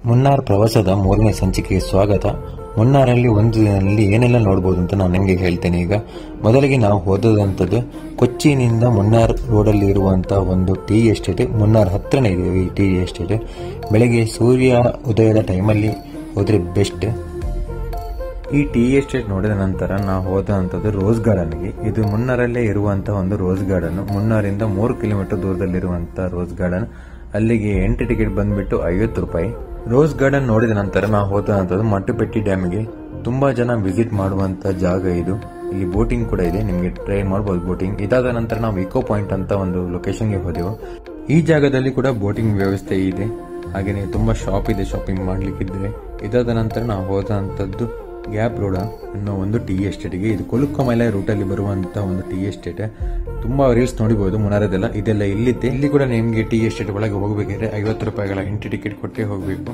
ಮುನ್ನಾರ್ ಪ್ರವಾಸದ 3ನೇ ಸಂಚಿಕೆಗೆ ಸ್ವಾಗತ. ಮುನ್ನಾರಲ್ಲಿ ಒಂದು ದಿನದಲ್ಲಿ ಏನೆಲ್ಲ ನೋಡಬಹುದು ಅಂತ ನಾನು ನಿಮಗೆ ಹೇಳ್ತೇನೆ. ಈಗ ಮೊದಲಿಗೆ ನಾವು ಹೋದಂಥದ್ದು ಕೊಚ್ಚಿನಿಂದ ಮುನ್ನಾರ್ ರೋಡಲ್ಲಿ ಇರುವಂತಹ ಒಂದು ಟೀ ಎಸ್ಟೇಟ್. ಮುನ್ನಾರ್ ಹತ್ರನೇ ಇದೆ ಈ ಟೀ ಎಸ್ಟೇಟ್. ಬೆಳಗ್ಗೆ ಸೂರ್ಯ ಉದಯದ ಟೈಮಲ್ಲಿ ಹೋದ್ರೆ ಬೆಸ್ಟ್. ಈ ಟೀ ಎಸ್ಟೇಟ್ ನೋಡಿದ ನಂತರ ನಾವು ಹೋದಂಥದ್ದು ರೋಸ್ ಗಾರ್ಡನ್ಗೆ. ಇದು ಮುನ್ನಾರಲ್ಲೇ ಇರುವಂತಹ ಒಂದು ರೋಸ್ ಗಾರ್ಡನ್. ಮುನ್ನಾರಿಂದ 3 ಕಿಲೋಮೀಟರ್ ದೂರದಲ್ಲಿರುವಂತಹ ರೋಸ್ ಗಾರ್ಡನ್. ಅಲ್ಲಿಗೆ ಎಂಟ್ರಿ ಟಿಕೆಟ್ ಬಂದ್ಬಿಟ್ಟು 50 ರೂಪಾಯಿ. ರೋಸ್ ಗಾರ್ಡನ್ ನೋಡಿದ ನಂತರ ನಾವು ಹೋದಂಥದ್ದು ಮಟ್ಟಪೆಟ್ಟಿ ಡ್ಯಾಮ್ಗೆ. ತುಂಬಾ ಜನ ವಿಸಿಟ್ ಮಾಡುವಂತ ಜಾಗ ಇದು. ಇಲ್ಲಿ ಬೋಟಿಂಗ್ ಕೂಡ ಇದೆ, ನಿಮಗೆ ಟ್ರೈ ಮಾಡಬಹುದು ಬೋಟಿಂಗ್. ಇದಾದ ನಂತರ ನಾವು ಇಕೋ ಪಾಯಿಂಟ್ ಅಂತ ಒಂದು ಲೊಕೇಶನ್ಗೆ ಹೋದೆವು. ಈ ಜಾಗದಲ್ಲಿ ಕೂಡ ಬೋಟಿಂಗ್ ವ್ಯವಸ್ಥೆ ಇದೆ. ಹಾಗೆಯೇ ತುಂಬಾ ಶಾಪ್ ಇದೆ ಶಾಪಿಂಗ್ ಮಾಡ್ಲಿಕ್ಕಿದ್ರೆ. ಇದಾದ ನಂತರ ನಾವು ಹೋದಂಥದ್ದು ಗ್ಯಾಪ್ ರೋಡ್ ಅನ್ನೋ ಒಂದು ಟೀ ಎಸ್ಟೇಟ್ಗೆ. ಇದು ಕೊಲುಕ್ಕಮಲೆ ರೂಟ್ ಅಲ್ಲಿ ಬರುವಂತಹ ಒಂದು ಟೀ ಎಸ್ಟೇಟ್. ತುಂಬಾ ರೀಲ್ಸ್ ನೋಡಬಹುದು ಮುನ್ನಾರದೆಲ್ಲ. ಇದೆಲ್ಲ ಇಲ್ಲಿದ್ದೆ. ಇಲ್ಲಿ ಕೂಡ ನಿಮಗೆ ಟೀ ಎಸ್ಟೇಟ್ ಒಳಗೆ ಹೋಗಬೇಕಿದ್ರೆ 50 ರೂಪಾಯಿಗಳ ಎಂಟ್ರಿ ಟಿಕೆಟ್ ಕೊಟ್ಟೆ ಹೋಗಬೇಕು.